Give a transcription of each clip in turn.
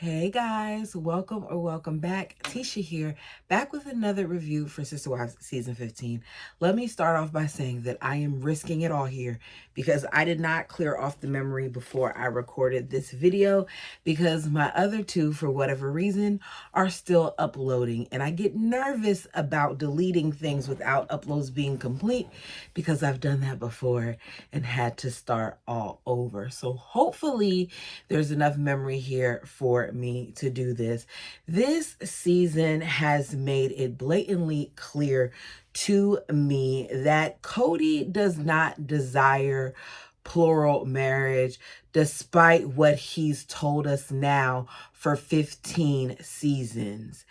Hey guys, welcome back. Tisha here, back with another review for Sister Wives Season 15. Let me start off by saying that I am risking it all here because I did not clear off the memory before I recorded this video because my other two, for whatever reason, are still uploading. And I get nervous about deleting things without uploads being complete because I've done that before and had to start all over. So hopefully there's enough memory here for me to do this. This season has made it blatantly clear to me that Cody does not desire plural marriage, despite what he's told us now for 15 seasons.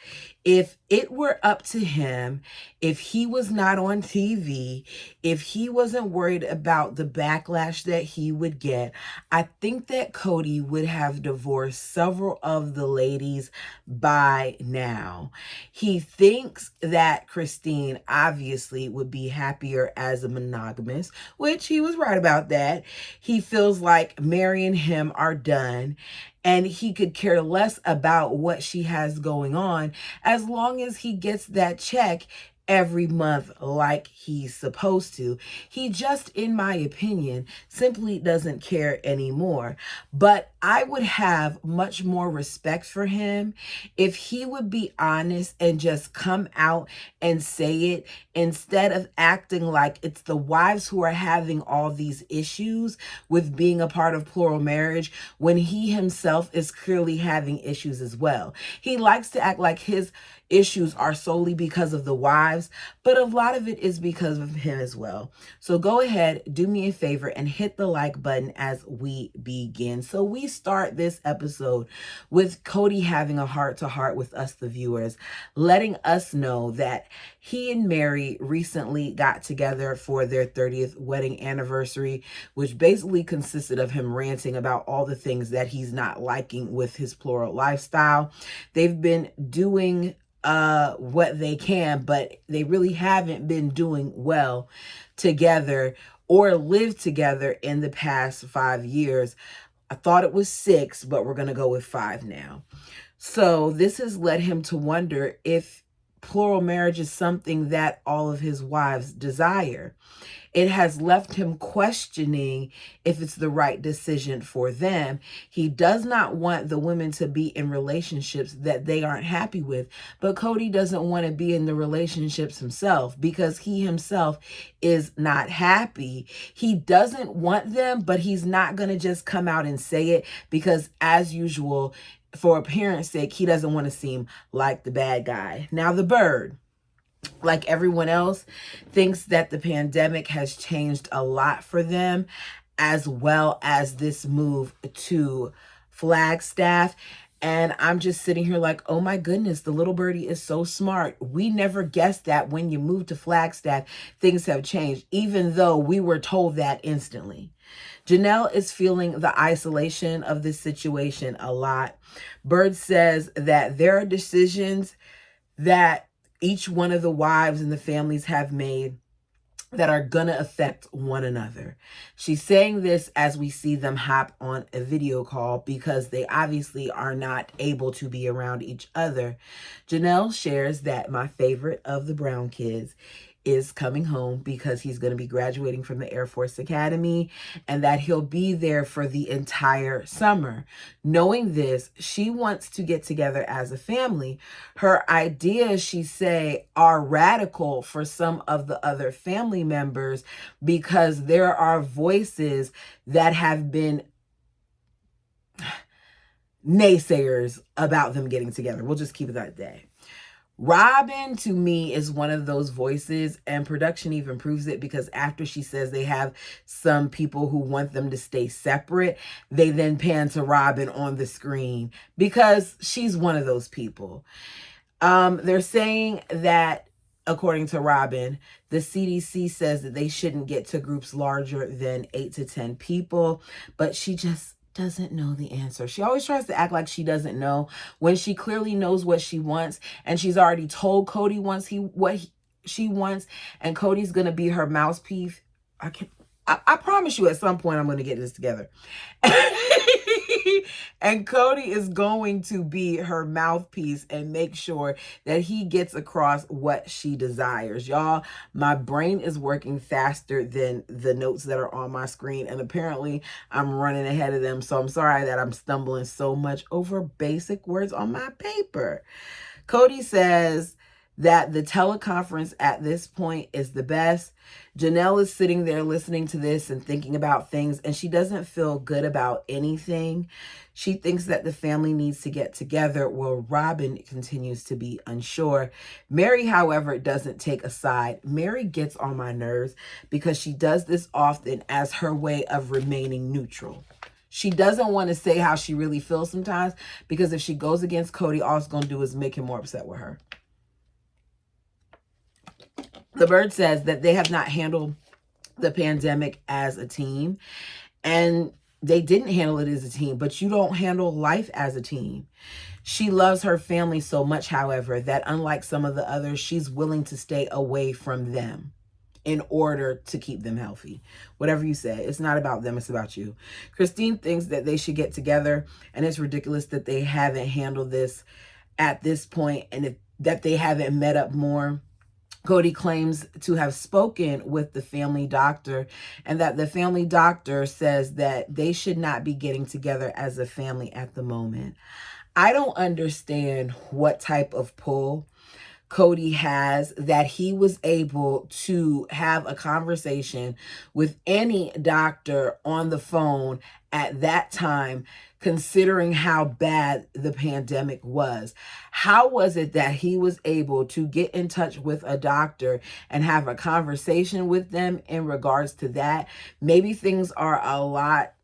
If it were up to him, if he was not on TV, if he wasn't worried about the backlash that he would get, I think that Cody would have divorced several of the ladies by now. He thinks that Christine obviously would be happier as a monogamous, which he was right about that. He feels like Mary and him are done, and he could care less about what she has going on as long as he gets that check every month like he's supposed to. He just, in my opinion, simply doesn't care anymore. But I would have much more respect for him if he would be honest and just come out and say it instead of acting like it's the wives who are having all these issues with being a part of plural marriage when he himself is clearly having issues as well. He likes to act like his issues are solely because of the wives, but a lot of it is because of him as well. So go ahead, do me a favor and hit the like button as we begin. So we start this episode with Cody having a heart-to-heart with us, the viewers, letting us know that he and Mary recently got together for their 30th wedding anniversary, which basically consisted of him ranting about all the things that he's not liking with his plural lifestyle. They've been doing what they can, but they really haven't been doing well together or lived together in the past 5 years. I thought it was 6, but we're going to go with 5 now. So this has led him to wonder if plural marriage is something that all of his wives desire. It has left him questioning if it's the right decision for them. He does not want the women to be in relationships that they aren't happy with, but Cody doesn't want to be in the relationships himself because he himself is not happy. He doesn't want them, but he's not going to just come out and say it because, as usual, for appearance sake, he doesn't want to seem like the bad guy. Now, the bird, like everyone else, thinks that the pandemic has changed a lot for them, as well as this move to Flagstaff. And I'm just sitting here like, oh my goodness, the little birdie is so smart. We never guessed that when you move to Flagstaff, things have changed, even though we were told that instantly. Janelle is feeling the isolation of this situation a lot. Bird says that there are decisions that each one of the wives and the families have made that are gonna affect one another. She's saying this as we see them hop on a video call because they obviously are not able to be around each other. Janelle shares that my favorite of the Brown kids is coming home because he's going to be graduating from the Air Force Academy and that he'll be there for the entire summer. Knowing this, she wants to get together as a family. Her ideas, she say, are radical for some of the other family members because there are voices that have been naysayers about them getting together. We'll just keep it that day. Robin, to me, is one of those voices, and production even proves it because after she says they have some people who want them to stay separate, they then pan to Robin on the screen because she's one of those people. They're saying that, according to Robin, the CDC says that they shouldn't get to groups larger than 8 to 10 people, but she just doesn't know the answer. She always tries to act like she doesn't know when she clearly knows what she wants, and she's already told Cody what she wants, and Cody's gonna be her mouthpiece. I promise you at some point I'm gonna get this together. And Cody is going to be her mouthpiece and make sure that he gets across what she desires. Y'all, my brain is working faster than the notes that are on my screen, and apparently I'm running ahead of them. So I'm sorry that I'm stumbling so much over basic words on my paper. Cody says that the teleconference at this point is the best. Janelle is sitting there listening to this and thinking about things, and she doesn't feel good about anything. She thinks that the family needs to get together, while Robin continues to be unsure. Mary, however, doesn't take a side. Mary gets on my nerves because she does this often as her way of remaining neutral. She doesn't want to say how she really feels sometimes, because if she goes against Cody, all it's going to do is make him more upset with her. The Bird says that they have not handled the pandemic as a team, and they didn't handle it as a team, but you don't handle life as a team. She loves her family so much, however, that unlike some of the others, she's willing to stay away from them in order to keep them healthy. Whatever you say, it's not about them, it's about you. Christine thinks that they should get together, and it's ridiculous that they haven't handled this at this point, and that they haven't met up more. Cody claims to have spoken with the family doctor, and that the family doctor says that they should not be getting together as a family at the moment. I don't understand what type of pull Cody has, that he was able to have a conversation with any doctor on the phone at that time, considering how bad the pandemic was. How was it that he was able to get in touch with a doctor and have a conversation with them in regards to that? Maybe things are a lot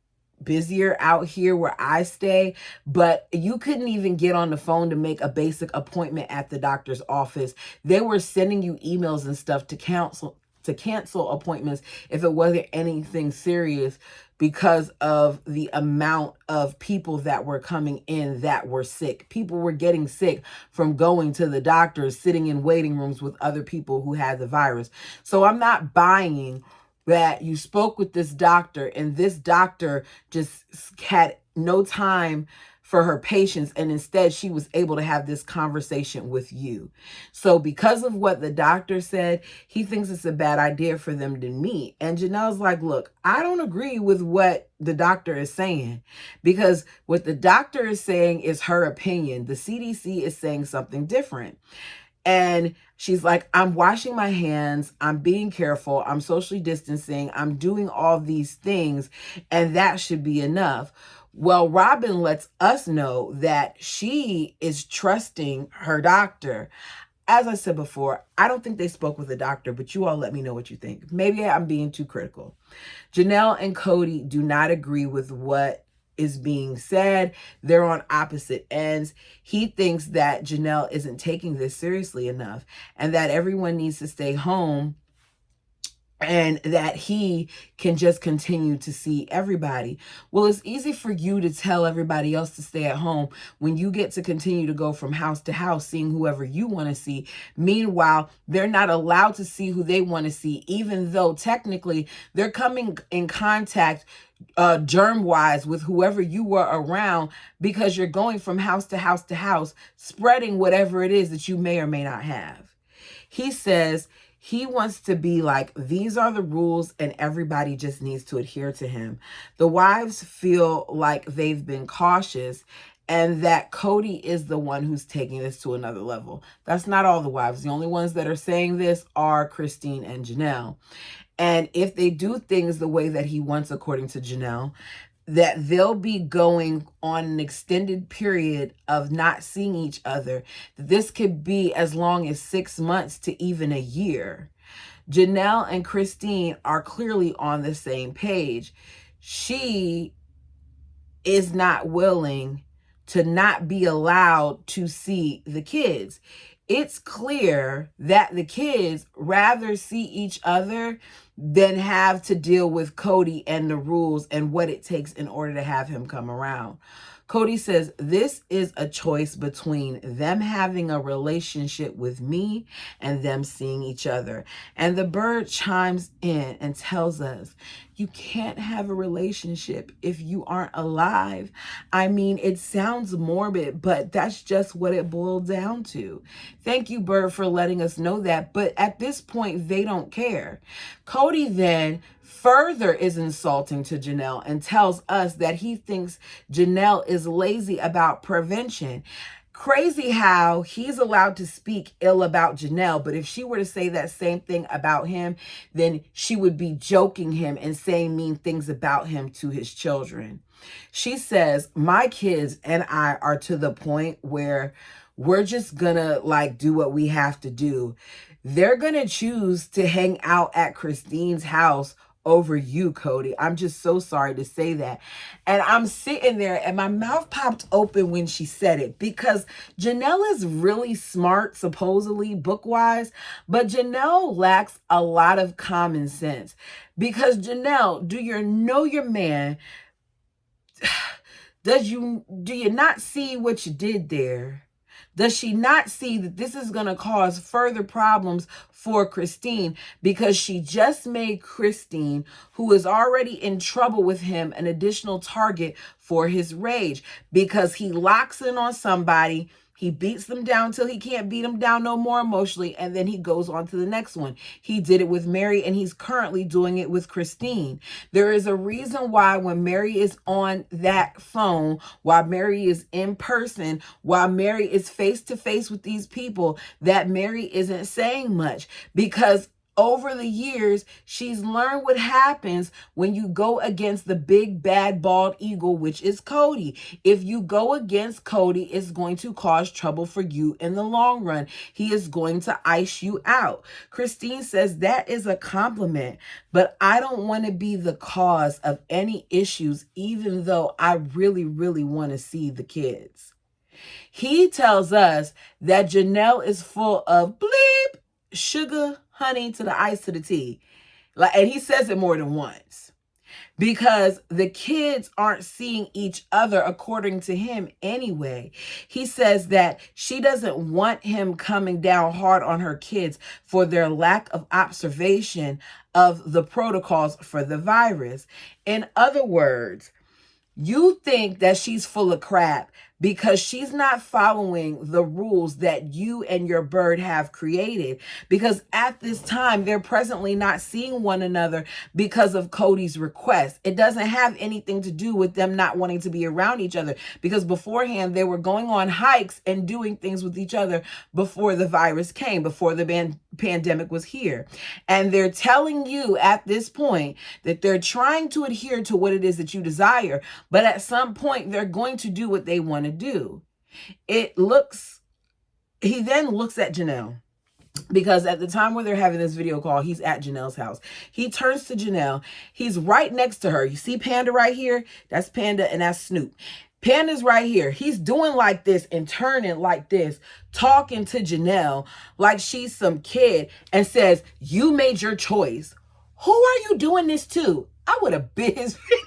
busier out here where I stay, but you couldn't even get on the phone to make a basic appointment at the doctor's office. They were sending you emails and stuff to cancel appointments if it wasn't anything serious, because of the amount of people that were coming in that were sick. People were getting sick from going to the doctors, sitting in waiting rooms with other people who had the virus. So I'm not buying that you spoke with this doctor and this doctor just had no time for her patients, and instead she was able to have this conversation with you. So because of what the doctor said, he thinks it's a bad idea for them to meet. And Janelle's like, look, I don't agree with what the doctor is saying, because what the doctor is saying is her opinion. The CDC is saying something different. And she's like, I'm washing my hands, I'm being careful, I'm socially distancing, I'm doing all these things, and that should be enough. Well, Robin lets us know that she is trusting her doctor. As I said before, I don't think they spoke with a doctor, but you all let me know what you think. Maybe I'm being too critical. Janelle and Cody do not agree with what is being said. They're on opposite ends. He thinks that Janelle isn't taking this seriously enough, and that everyone needs to stay home, and that he can just continue to see everybody. Well, it's easy for you to tell everybody else to stay at home when you get to continue to go from house to house seeing whoever you want to see. Meanwhile, they're not allowed to see who they want to see, even though technically they're coming in contact germ-wise with whoever you were around, because you're going from house to house to house, spreading whatever it is that you may or may not have. He says he wants to be like, these are the rules and everybody just needs to adhere to him. The wives feel like they've been cautious and that Cody is the one who's taking this to another level. That's not all the wives. The only ones that are saying this are Christine and Janelle. And if they do things the way that he wants, according to Janelle, that they'll be going on an extended period of not seeing each other. This could be as long as 6 months to even a year. Janelle and Christine are clearly on the same page. She is not willing to not be allowed to see the kids. It's clear that the kids rather see each other than have to deal with Cody and the rules and what it takes in order to have him come around. Cody says, this is a choice between them having a relationship with me and them seeing each other. And the Bird chimes in and tells us, You can't have a relationship if you aren't alive. I mean, it sounds morbid, but that's just what it boiled down to. Thank you, Bird, for letting us know that. But at this point, they don't care. Cody then further is insulting to Janelle and tells us that he thinks Janelle is lazy about prevention. Crazy how he's allowed to speak ill about Janelle, but if she were to say that same thing about him, then she would be joking him and saying mean things about him to his children. She says, my kids and I are to the point where we're just gonna like do what we have to do. They're gonna choose to hang out at Christine's house over you, Cody. I'm just so sorry to say that. And I'm sitting there and my mouth popped open when she said it, because Janelle is really smart, supposedly book-wise, but Janelle lacks a lot of common sense. Because Janelle, do you know your man? Do you not see what you did there? Does she not see that this is going to cause further problems for Christine, because she just made Christine, who is already in trouble with him, an additional target for his rage, because he locks in on somebody. He beats them down till he can't beat them down no more emotionally, and then he goes on to the next one. He did it with Mary, and he's currently doing it with Christine. There is a reason why when Mary is on that phone, while Mary is in person, while Mary is face-to-face with these people, that Mary isn't saying much, because over the years, she's learned what happens when you go against the big, bad, bald eagle, which is Cody. If you go against Cody, it's going to cause trouble for you in the long run. He is going to ice you out. Christine says that is a compliment, but I don't want to be the cause of any issues, even though I really, really want to see the kids. He tells us that Janelle is full of bleep, sugar, honey to the ice to the tea. And he says it more than once, because the kids aren't seeing each other according to him anyway. He says that she doesn't want him coming down hard on her kids for their lack of observation of the protocols for the virus. In other words, you think that she's full of crap because she's not following the rules that you and your bird have created. Because at this time, they're presently not seeing one another because of Cody's request. It doesn't have anything to do with them not wanting to be around each other, because beforehand, they were going on hikes and doing things with each other before the virus came, before the pandemic was here. And they're telling you at this point that they're trying to adhere to what it is that you desire, but at some point, they're going to do what they want to do. He then looks at Janelle, because at the time where they're having this video call, he's at Janelle's house. He turns to Janelle. He's right next to her. You see Panda right here? That's Panda and that's Snoop. Panda's right here. He's doing like this and turning like this, talking to Janelle like she's some kid, and says, you made your choice. Who are you doing this to? I would have bit his finger.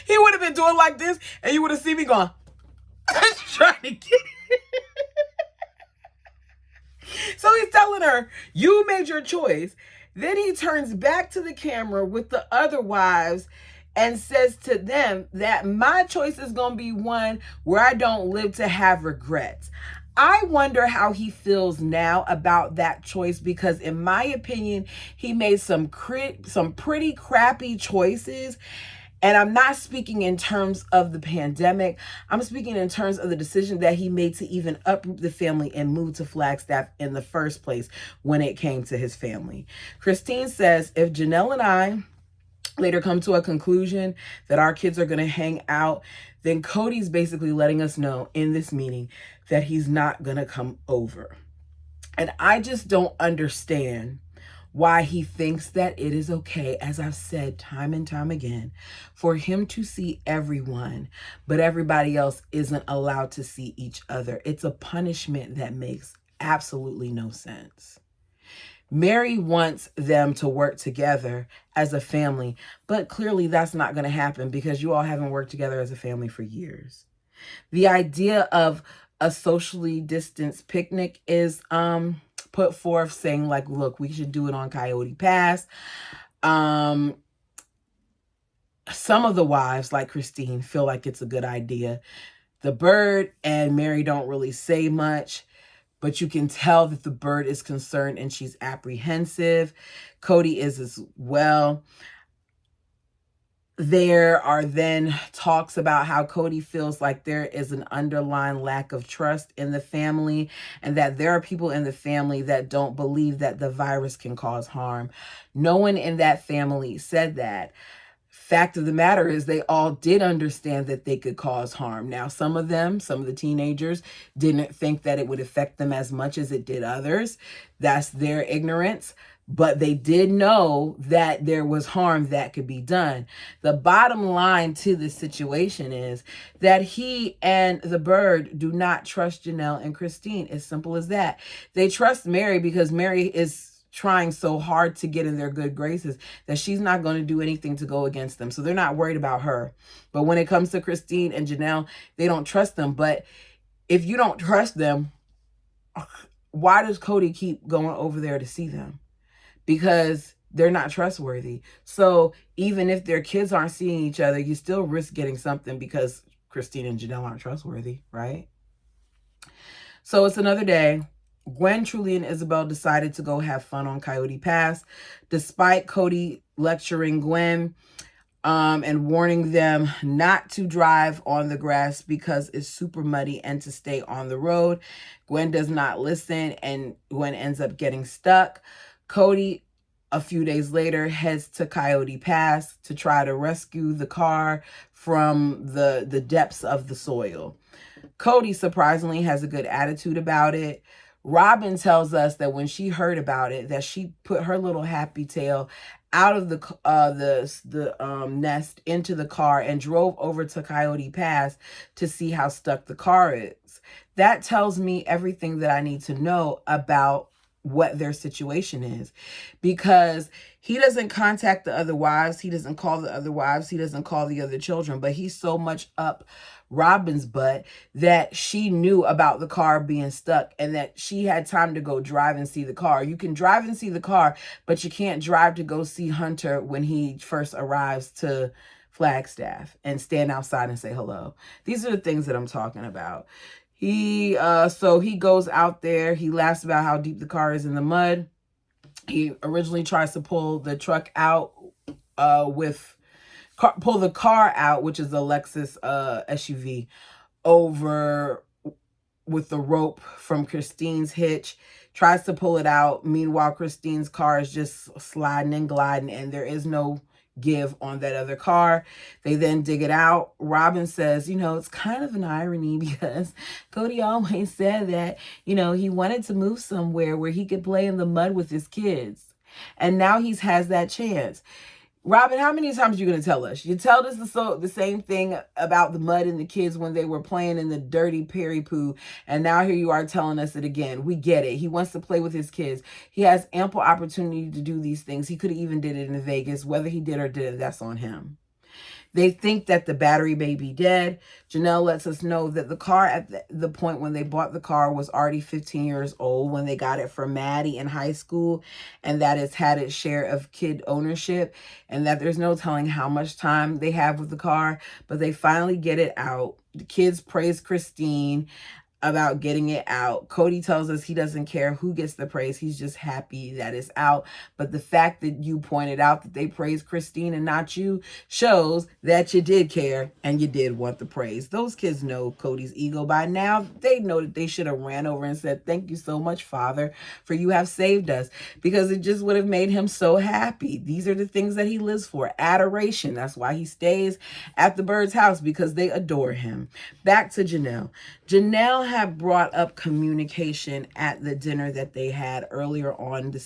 He would have been doing like this, and you would have seen me going, trying to get it. So he's telling her, you made your choice. Then he turns back to the camera with the other wives and says to them that my choice is going to be one where I don't live to have regrets. I wonder how he feels now about that choice, because in my opinion, he made some pretty crappy choices. And I'm not speaking in terms of the pandemic. I'm speaking in terms of the decision that he made to even uproot the family and move to Flagstaff in the first place when it came to his family. Christine says, if Janelle and I later come to a conclusion that our kids are going to hang out, then Cody's basically letting us know in this meeting that he's not going to come over. And I just don't understand why he thinks that it is okay, as I've said time and time again, for him to see everyone, but everybody else isn't allowed to see each other. It's a punishment that makes absolutely no sense. Mary wants them to work together as a family, but clearly that's not going to happen because you all haven't worked together as a family for years. The idea of a socially distanced picnic is put forth saying like, look, we should do it on Coyote Pass. Some of the wives, like Christine, feel like it's a good idea. The bird and Mary don't really say much, but you can tell that the bird is concerned and she's apprehensive. Cody is as well. There are then talks about how Cody feels like there is an underlying lack of trust in the family, and that there are people in the family that don't believe that the virus can cause harm. No one in that family said that. Fact of the matter is they all did understand that they could cause harm. Now, some of the teenagers, didn't think that it would affect them as much as it did others. That's their ignorance. But they did know that there was harm that could be done. The bottom line to this situation is that he and the bird do not trust Janelle and Christine. As simple as that. They trust Mary because Mary is trying so hard to get in their good graces that she's not going to do anything to go against them. So they're not worried about her. But when it comes to Christine and Janelle, they don't trust them. But if you don't trust them, why does Cody keep going over there to see them? Because they're not trustworthy. So even if their kids aren't seeing each other, you still risk getting something because Christine and Janelle aren't trustworthy, right? So it's another day. Gwen, Truly, and Isabel decided to go have fun on Coyote Pass. Despite Cody lecturing Gwen and warning them not to drive on the grass because it's super muddy and to stay on the road, Gwen does not listen and Gwen ends up getting stuck. Cody, a few days later, heads to Coyote Pass to try to rescue the car from the depths of the soil. Cody, surprisingly, has a good attitude about it. Robin tells us that when she heard about it, that she put her little happy tail out of the nest into the car and drove over to Coyote Pass to see how stuck the car is. That tells me everything that I need to know about what their situation is, because he doesn't contact the other wives, he doesn't call the other wives, he doesn't call the other children, but he's so much up Robin's butt that she knew about the car being stuck and that she had time to go drive and see the car. You can drive and see the car, but you can't drive to go see Hunter when he first arrives to Flagstaff and stand outside and say hello. These are the things that I'm talking about. So he goes out there. He laughs about how deep the car is in the mud. He originally tries to pull the truck out, pull the car out, which is a Lexus SUV, over with the rope from Christine's hitch. Tries to pull it out. Meanwhile, Christine's car is just sliding and gliding, and there is no give on that other car. They then dig it out. Robin says, it's kind of an irony because Cody always said that, he wanted to move somewhere where he could play in the mud with his kids. And now he has that chance. Robin, how many times are you going to tell us? You tell us the same thing about the mud and the kids when they were playing in the dirty Perry poo, and now here you are telling us it again. We get it. He wants to play with his kids. He has ample opportunity to do these things. He could have even did it in Vegas. Whether he did or didn't, that's on him. They think that the battery may be dead. Janelle lets us know that the car at the point when they bought the car was already 15 years old when they got it from Maddie in high school, and that it's had its share of kid ownership, and that there's no telling how much time they have with the car, but they finally get it out. The kids praise Christine about getting it out. Cody tells us he doesn't care who gets the praise. He's just happy that it's out. But the fact that you pointed out that they praised Christine and not you shows that you did care and you did want the praise. Those kids know Cody's ego by now. They know that they should have ran over and said, "Thank you so much, Father, for you have saved us," because it just would have made him so happy. These are the things that he lives for. Adoration. That's why he stays at the bird's house, because they adore him. Back to Janelle. Janelle had brought up communication at the dinner that they had earlier on in the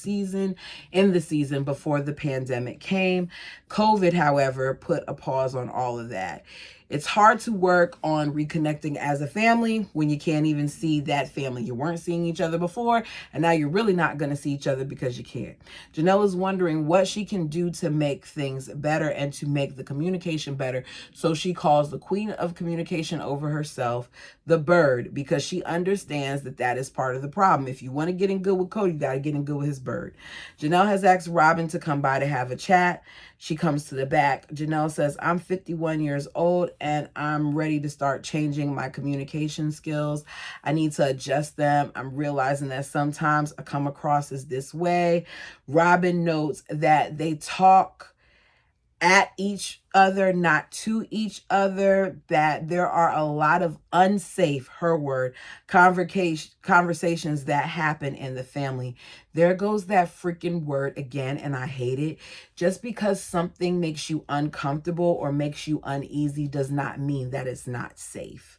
season before the pandemic came. COVID, however, put a pause on all of that. It's hard to work on reconnecting as a family when you can't even see that family. You weren't seeing each other before, and now you're really not going to see each other because you can't. Janelle is wondering what she can do to make things better and to make the communication better. So she calls the queen of communication over herself, the bird, because because she understands that that is part of the problem. If you want to get in good with Cody, you got to get in good with his bird. Janelle has asked Robin to come by to have a chat. She comes to the back. Janelle says, I'm 51 years old and I'm ready to start changing my communication skills. I need to adjust them. I'm realizing that sometimes I come across as this way. Robin notes that they talk at each other, not to each other, that there are a lot of unsafe, her word, conversations that happen in the family. There goes that freaking word again, and I hate it. Just because something makes you uncomfortable or makes you uneasy does not mean that it's not safe.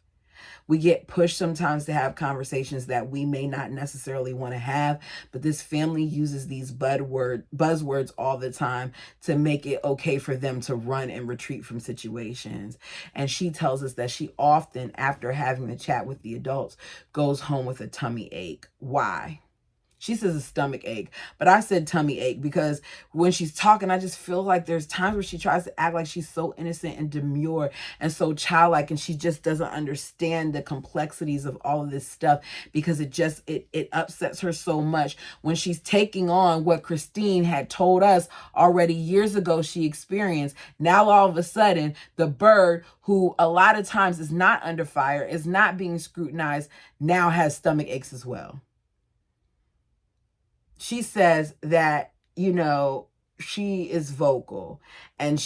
We get pushed sometimes to have conversations that we may not necessarily want to have, but this family uses these buzzwords all the time to make it okay for them to run and retreat from situations. And she tells us that she often, after having the chat with the adults, goes home with a tummy ache. Why? She says a stomach ache, but I said tummy ache because when she's talking, I just feel like there's times where she tries to act like she's so innocent and demure and so childlike, and she just doesn't understand the complexities of all of this stuff because it upsets her so much when she's taking on what Christine had told us already years ago she experienced. Now all of a sudden, the bird, who a lot of times is not under fire, is not being scrutinized, now has stomach aches as well. She says that, she is vocal and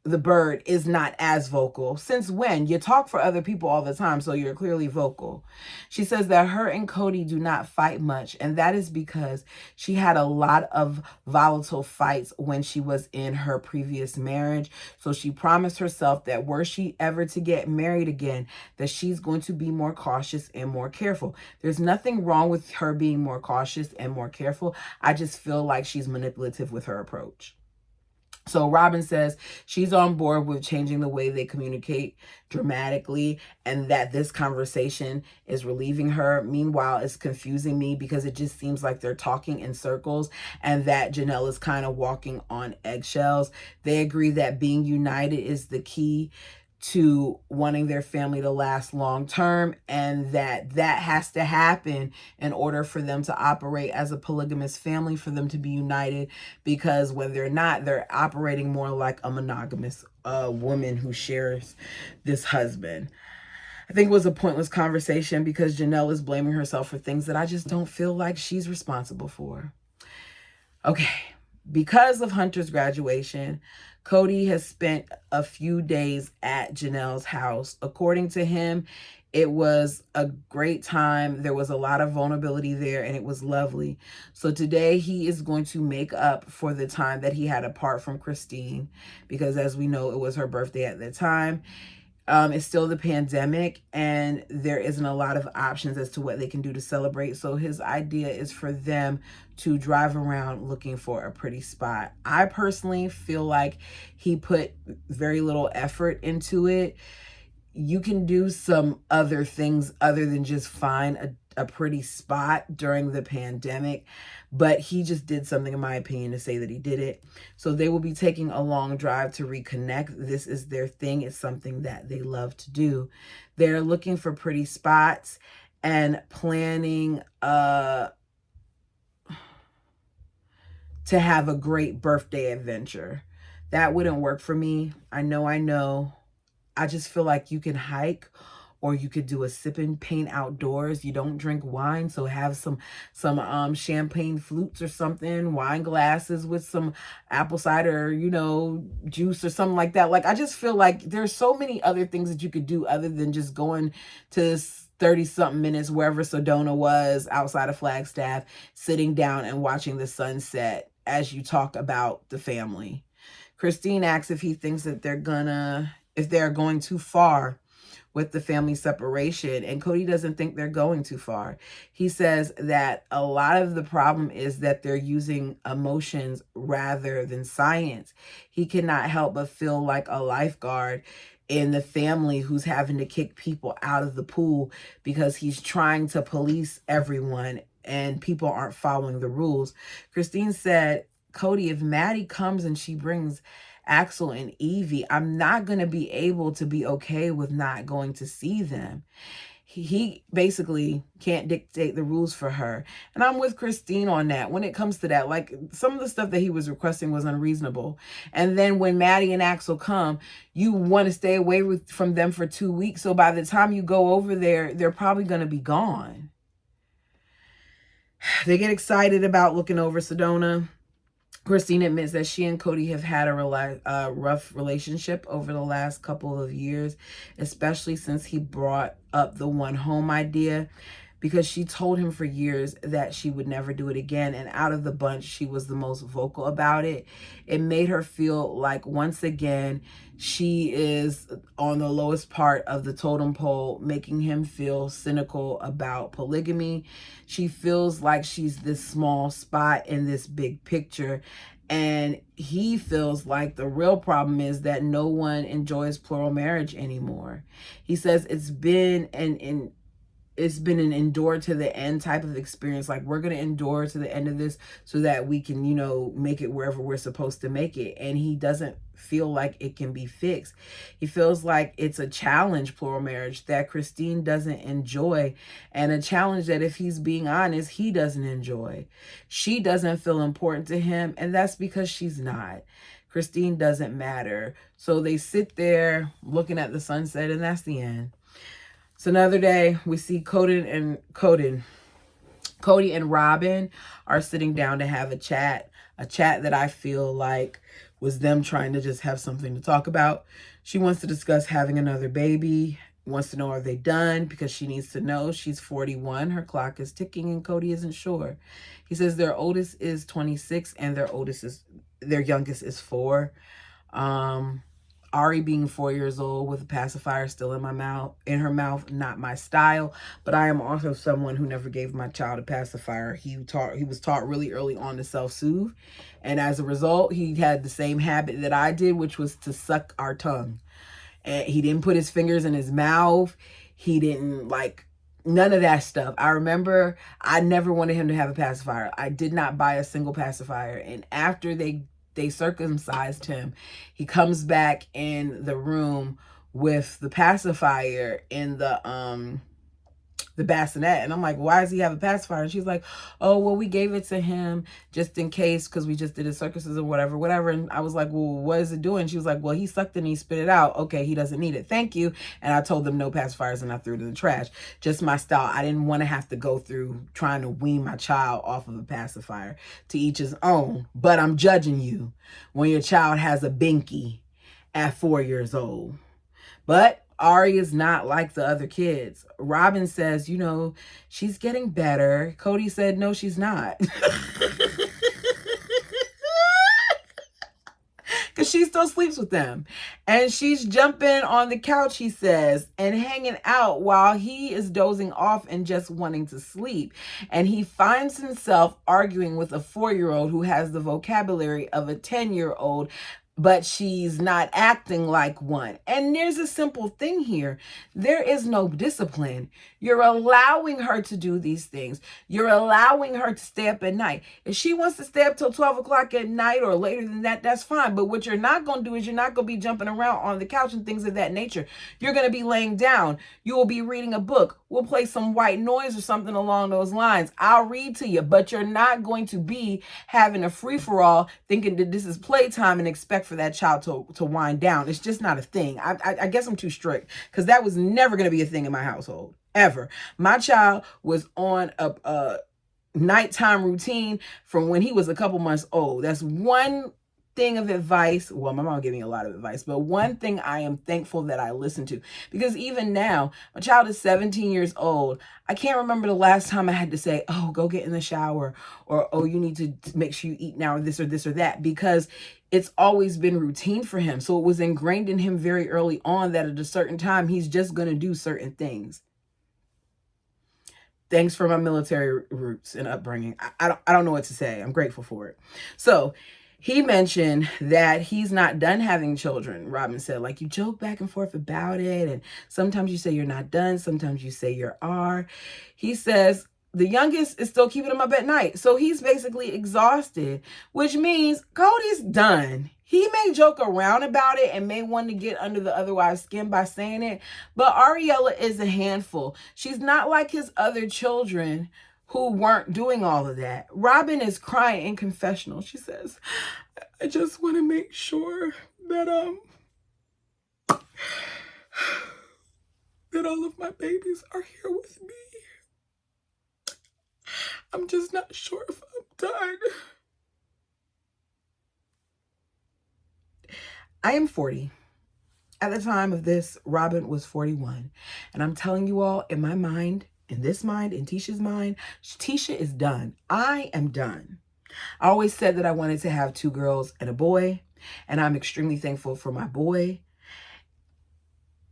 the bird, is not as vocal. Since when? You talk for other people all the time, so you're clearly vocal. She says that her and Cody do not fight much, and that is because she had a lot of volatile fights when she was in her previous marriage. So she promised herself that were she ever to get married again, that she's going to be more cautious and more careful. There's nothing wrong with her being more cautious and more careful. I just feel like she's manipulative with her approach. So Robin says she's on board with changing the way they communicate dramatically, and that this conversation is relieving her. Meanwhile, it's confusing me because it just seems like they're talking in circles and that Janelle is kind of walking on eggshells. They agree that being united is the key to wanting their family to last long term, and that has to happen in order for them to operate as a polygamous family, for them to be united, because when they're not, they're operating more like a monogamous woman who shares this husband. I think it was a pointless conversation because Janelle is blaming herself for things that I just don't feel like she's responsible for. Okay, because of Hunter's graduation, Cody has spent a few days at Janelle's house. According to him, it was a great time. There was a lot of vulnerability there, and it was lovely. So today he is going to make up for the time that he had apart from Christine, because as we know, it was her birthday at the time. It's still the pandemic, and there isn't a lot of options as to what they can do to celebrate. So his idea is for them to drive around looking for a pretty spot. I personally feel like he put very little effort into it. You can do some other things other than just find a pretty spot during the pandemic, but he just did something, in my opinion, to say that he did it. So they will be taking a long drive to reconnect. This is their thing. It's something that they love to do. They're looking for pretty spots and planning to have a great birthday adventure. That wouldn't work for me. I know. I just feel like you can hike, or you could do a sip and paint outdoors. You don't drink wine, so have some champagne flutes or something, wine glasses with some apple cider, juice or something like that. Like, I just feel like there's so many other things that you could do other than just going to 30-something minutes wherever Sedona was outside of Flagstaff, sitting down and watching the sunset as you talk about the family. Christine asks if he thinks that if they're going too far with the family separation, and Cody doesn't think they're going too far. He says that a lot of the problem is that they're using emotions rather than science. He cannot help but feel like a lifeguard in the family who's having to kick people out of the pool because he's trying to police everyone and people aren't following the rules. Christine said, Cody, if Maddie comes and she brings Axel and Evie, I'm not going to be able to be okay with not going to see them. He basically can't dictate the rules for her. And I'm with Christine on that. When it comes to that, like some of the stuff that he was requesting was unreasonable. And then when Maddie and Axel come, you want to stay away from them for 2 weeks. So by the time you go over there, they're probably going to be gone. They get excited about looking over Sedona. Christine admits that she and Cody have had a rough relationship over the last couple of years, especially since he brought up the one home idea, because she told him for years that she would never do it again. And out of the bunch, she was the most vocal about it. It made her feel like, once again, she is on the lowest part of the totem pole, making him feel cynical about polygamy. She feels like she's this small spot in this big picture. And he feels like the real problem is that no one enjoys plural marriage anymore. He says it's been an endure to the end type of experience. Like, we're going to endure to the end of this so that we can, make it wherever we're supposed to make it. And he doesn't feel like it can be fixed. He feels like it's a challenge, plural marriage, that Christine doesn't enjoy, and a challenge that, if he's being honest, he doesn't enjoy. She doesn't feel important to him, and that's because she's not. Christine doesn't matter. So they sit there looking at the sunset, and that's the end. So another day, we see Cody and Robin are sitting down to have a chat that I feel like was them trying to just have something to talk about. She wants to discuss having another baby, wants to know, are they done? Because she needs to know. She's 41, her clock is ticking, and Cody isn't sure. He says their oldest is 26 and their youngest is 4. Ari being 4 years old with a pacifier still in her mouth, not my style. But I am also someone who never gave my child a pacifier. He was taught really early on to self-soothe, and as a result, he had the same habit that I did, which was to suck our tongue. And he didn't put his fingers in his mouth. He didn't none of that stuff. I remember I never wanted him to have a pacifier. I did not buy a single pacifier, and after they circumcised him, he comes back in the room with the pacifier in the bassinet, and I'm like, why does he have a pacifier? And she's like, oh, well, we gave it to him just in case, because we just did his circuses or whatever. And I was like, well, what is it doing? She was like, well, he sucked and he spit it out. Okay, he doesn't need it, thank you. And I told them no pacifiers, and I threw it in the trash. Just my style. I didn't want to have to go through trying to wean my child off of a pacifier. To each his own, but I'm judging you when your child has a binky at 4 years old. But Ari is not like the other kids. Robin says, she's getting better. Cody said, no, she's not. Because she still sleeps with them. And she's jumping on the couch, he says, and hanging out while he is dozing off and just wanting to sleep. And he finds himself arguing with a 4-year-old who has the vocabulary of a 10-year-old, but she's not acting like one. And there's a simple thing here. There is no discipline. You're allowing her to do these things. You're allowing her to stay up at night. If she wants to stay up till 12 o'clock at night or later than that, that's fine. But what you're not going to do is you're not going to be jumping around on the couch and things of that nature. You're going to be laying down. You will be reading a book. We'll play some white noise or something along those lines. I'll read to you, but you're not going to be having a free-for-all thinking that this is playtime and expect for that child to wind down. It's just not a thing. I guess I'm too strict, because that was never going to be a thing in my household, ever. My child was on a nighttime routine from when he was a couple months old. That's one thing of advice. Well, my mom gave me a lot of advice, but one thing I am thankful that I listened to, because even now, my child is 17 years old. I can't remember the last time I had to say, oh, go get in the shower, or, oh, you need to make sure you eat now, or this or that, because it's always been routine for him. So it was ingrained in him very early on that at a certain time, he's just going to do certain things. Thanks for my military roots and upbringing. I don't know what to say. I'm grateful for it. So he mentioned that he's not done having children. Robin said, like, you joke back and forth about it, and sometimes you say you're not done, sometimes you say you are. He says, the youngest is still keeping him up at night. So he's basically exhausted, which means Cody's done. He may joke around about it and may want to get under the other wife's skin by saying it, but Ariella is a handful. She's not like his other children who weren't doing all of that. Robin is crying in confessional. She says, I just want to make sure that that all of my babies are here with me. I'm just not sure if I'm done. I am 40. At the time of this, Robin was 41. And I'm telling you all, in my mind, in this mind, in Tisha's mind, Tisha is done. I am done. I always said that I wanted to have 2 girls and a boy, and I'm extremely thankful for my boy.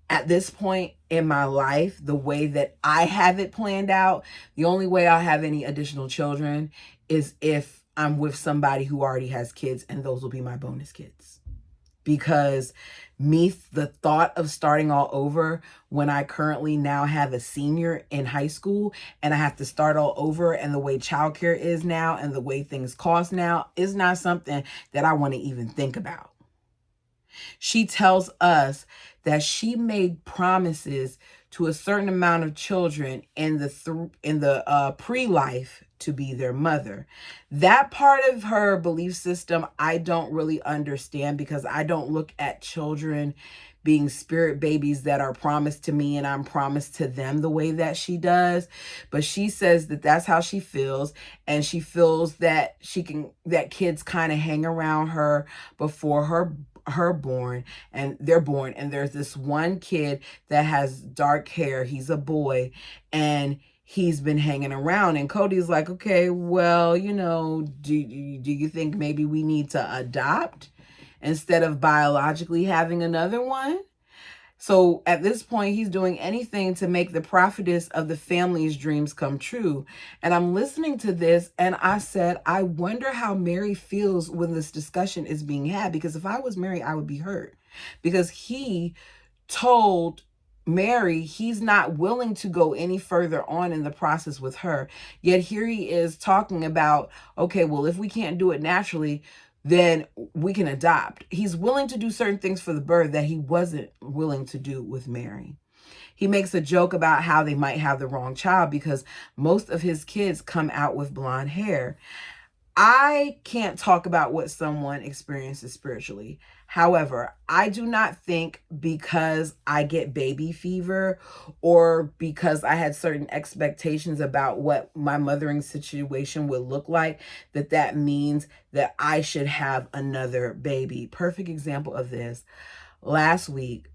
At this point in my life, the way that I have it planned out, the only way I'll have any additional children is if I'm with somebody who already has kids, and those will be my bonus kids. Because the thought of starting all over when I currently now have a senior in high school and I have to start all over, and the way childcare is now and the way things cost now is not something that I want to even think about. She tells us that she made promises to a certain amount of children in the pre-life to be their mother. That part of her belief system, I don't really understand, because I don't look at children being spirit babies that are promised to me and I'm promised to them the way that she does. But she says that that's how she feels, and she feels that that kids kind of hang around her before they're born, and there's this one kid that has dark hair. He's a boy, and he's been hanging around, and Cody's like, okay, well, do you think maybe we need to adopt instead of biologically having another one? So at this point, he's doing anything to make the prophetess of the family's dreams come true. And I'm listening to this, and I said, I wonder how Mary feels when this discussion is being had, because if I was Mary, I would be hurt, because he told Mary he's not willing to go any further on in the process with her. Yet here he is talking about, okay, well, if we can't do it naturally, then we can adopt. He's willing to do certain things for the birth that he wasn't willing to do with Mary. He makes a joke about how they might have the wrong child because most of his kids come out with blonde hair. I can't talk about what someone experiences spiritually. However, I do not think because I get baby fever or because I had certain expectations about what my mothering situation would look like, that means that I should have another baby. Perfect example of this. Last week,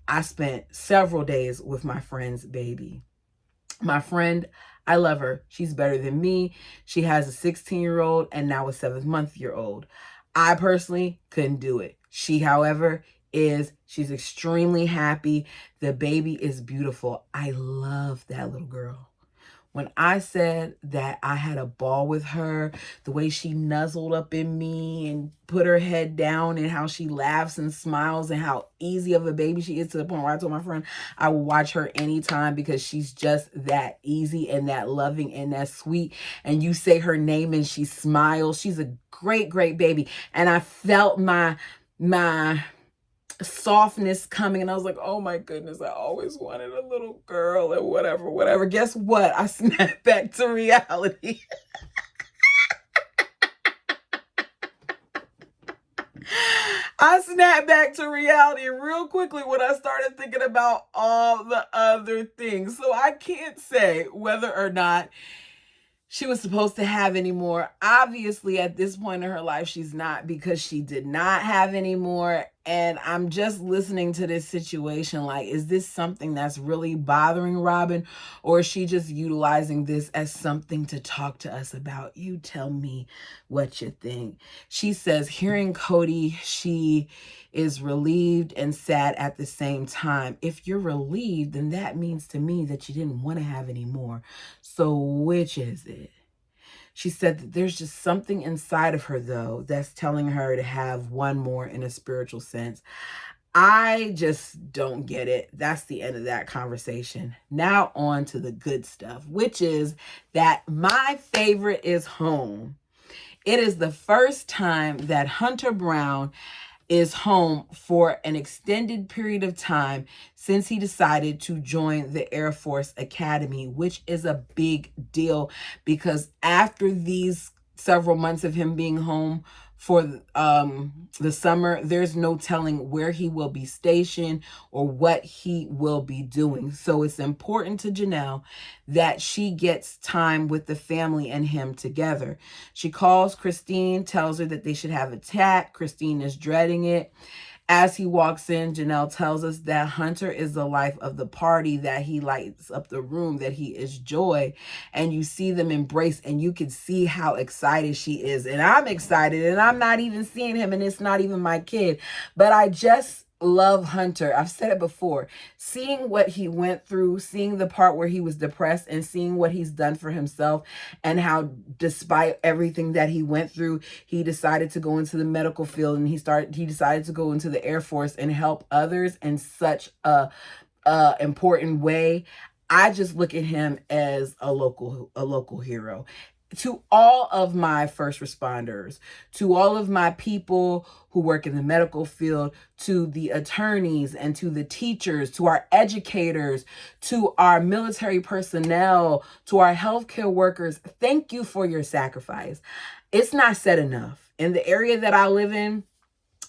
I spent several days with my friend's baby. My friend, I love her. She's better than me. She has a 16-year-old and now a 7-month-old. I personally couldn't do it. She, however, she's extremely happy. The baby is beautiful. I love that little girl. When I said that I had a ball with her, the way she nuzzled up in me and put her head down, and how she laughs and smiles, and how easy of a baby she is, to the point where I told my friend I would watch her anytime because she's just that easy and that loving and that sweet. And you say her name and she smiles. She's a great, great baby. And I felt my softness coming, and I was like, oh my goodness, I always wanted a little girl, and whatever. Guess what? I snapped back to reality. I snapped back to reality real quickly when I started thinking about all the other things. So I can't say whether or not she was supposed to have any more. Obviously, at this point in her life, she's not, because she did not have any more. And I'm just listening to this situation like, is this something that's really bothering Robin? Or is she just utilizing this as something to talk to us about? You tell me what you think. She says, hearing Cody, she is relieved and sad at the same time. If you're relieved, then that means to me that you didn't want to have any more. So which is it? She said that there's just something inside of her, though, that's telling her to have one more in a spiritual sense. I just don't get it. That's the end of that conversation. Now on to the good stuff, which is that my favorite is home. It is the first time that Hunter Brown is home for an extended period of time since he decided to join the Air Force Academy, which is a big deal because after these several months of him being home for the summer, there's no telling where he will be stationed or what he will be doing. So it's important to Janelle that she gets time with the family and him together. She calls Christine, tells her that they should have a chat. Christine is dreading it. As he walks in, Janelle tells us that Hunter is the life of the party, that he lights up the room, that he is joy. And you see them embrace and you can see how excited she is. And I'm excited and I'm not even seeing him and it's not even my kid. But I just love Hunter. I've said it before. Seeing what he went through, seeing the part where he was depressed and seeing what he's done for himself and how despite everything that he went through, he decided to go into the medical field and he decided to go into the Air Force and help others in such a important way. I just look at him as a local hero. To all of my first responders, to all of my people who work in the medical field, to the attorneys and to the teachers, to our educators, to our military personnel, to our healthcare workers, thank you for your sacrifice. It's not said enough. In the area that I live in,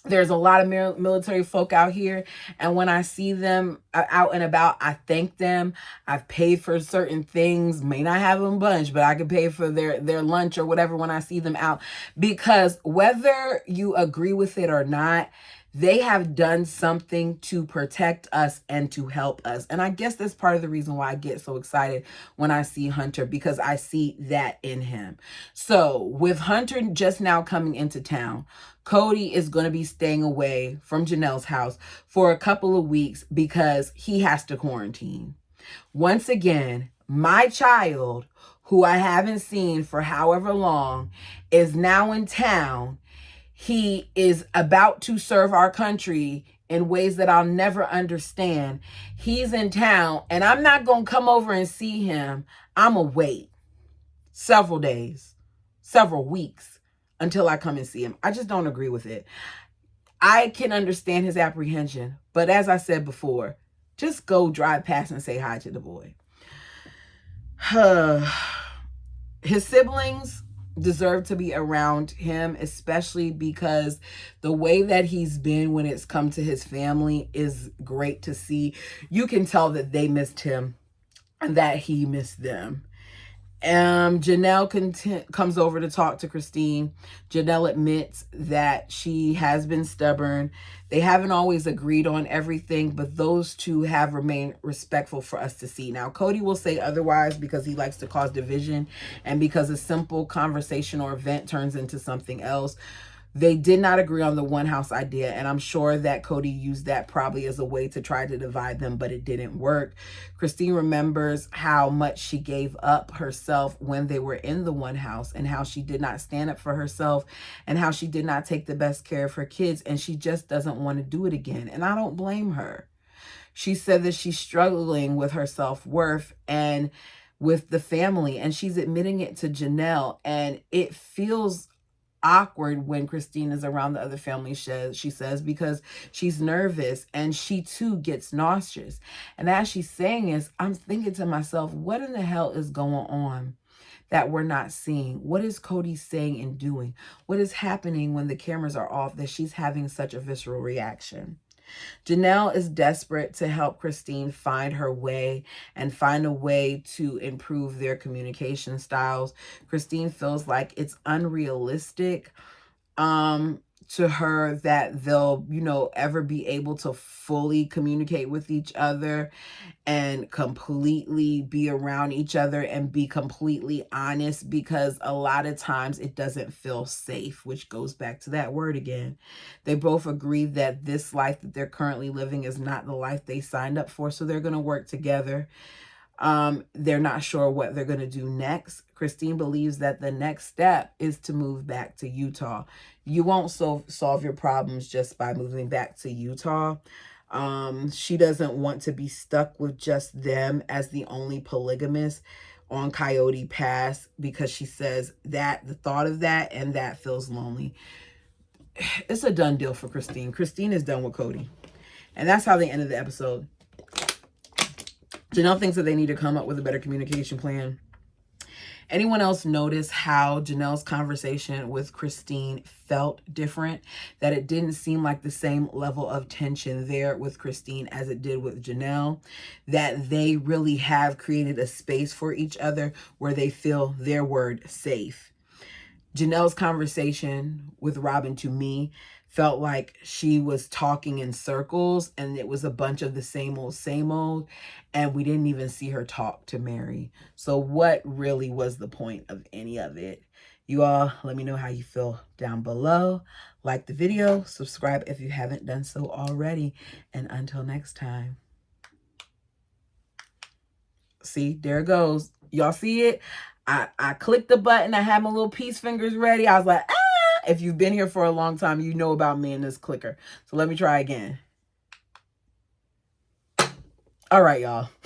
there's a lot of military folk out here. And when I see them out and about, I thank them. I've paid for certain things, may not have them bunch, but I can pay for their lunch or whatever when I see them out. Because whether you agree with it or not, they have done something to protect us and to help us. And I guess that's part of the reason why I get so excited when I see Hunter, because I see that in him. So with Hunter just now coming into town, Cody is going to be staying away from Janelle's house for a couple of weeks because he has to quarantine. Once again, my child, who I haven't seen for however long, is now in town. He is about to serve our country in ways that I'll never understand. He's in town and I'm not going to come over and see him. I'm going to wait several days, several weeks until I come and see him. I just don't agree with it. I can understand his apprehension, but as I said before, just go drive past and say hi to the boy. His siblings deserve to be around him, especially because the way that he's been when it's come to his family is great to see. You can tell that they missed him and that he missed them. Janelle comes over to talk to Christine. Janelle admits that she has been stubborn. They haven't always agreed on everything, but those two have remained respectful for us to see. Now, Cody will say otherwise because he likes to cause division and because a simple conversation or event turns into something else. They did not agree on the one house idea, and I'm sure that Cody used that probably as a way to try to divide them, but it didn't work. Christine remembers how much she gave up herself when they were in the one house and how she did not stand up for herself and how she did not take the best care of her kids, and she just doesn't want to do it again, and I don't blame her. She said that she's struggling with her self-worth and with the family, and she's admitting it to Janelle, and it feels awkward when Christine is around the other family, she says, because she's nervous and she too gets nauseous. And as she's saying this, I'm thinking to myself, what in the hell is going on that we're not seeing? What is Cody saying and doing? What is happening when the cameras are off that she's having such a visceral reaction? Janelle is desperate to help Christine find her way and find a way to improve their communication styles. Christine feels like it's unrealistic to her that they'll, ever be able to fully communicate with each other and completely be around each other and be completely honest, because a lot of times it doesn't feel safe, which goes back to that word again. They both agree that this life that they're currently living is not the life they signed up for, so they're going to work together. They're not sure what they're going to do next. Christine believes that the next step is to move back to Utah. You won't solve your problems just by moving back to Utah. She doesn't want to be stuck with just them as the only polygamist on Coyote Pass, because she says that the thought of that and that feels lonely. It's a done deal for Christine. Christine is done with Cody. And that's how they ended the episode. Janelle thinks that they need to come up with a better communication plan. Anyone else notice how Janelle's conversation with Christine felt different? That it didn't seem like the same level of tension there with Christine as it did with Janelle? That they really have created a space for each other where they feel, their word, safe. Janelle's conversation with Robin, to me, felt like she was talking in circles and it was a bunch of the same old, and we didn't even see her talk to Mary. So what really was the point of any of it? You all, let me know how you feel down below. Like the video, subscribe if you haven't done so already, and until next time. See, there it goes. Y'all see it? I clicked the button. I had my little peace fingers ready. I was like, ah! If you've been here for a long time, you know about me and this clicker. So let me try again. All right, y'all.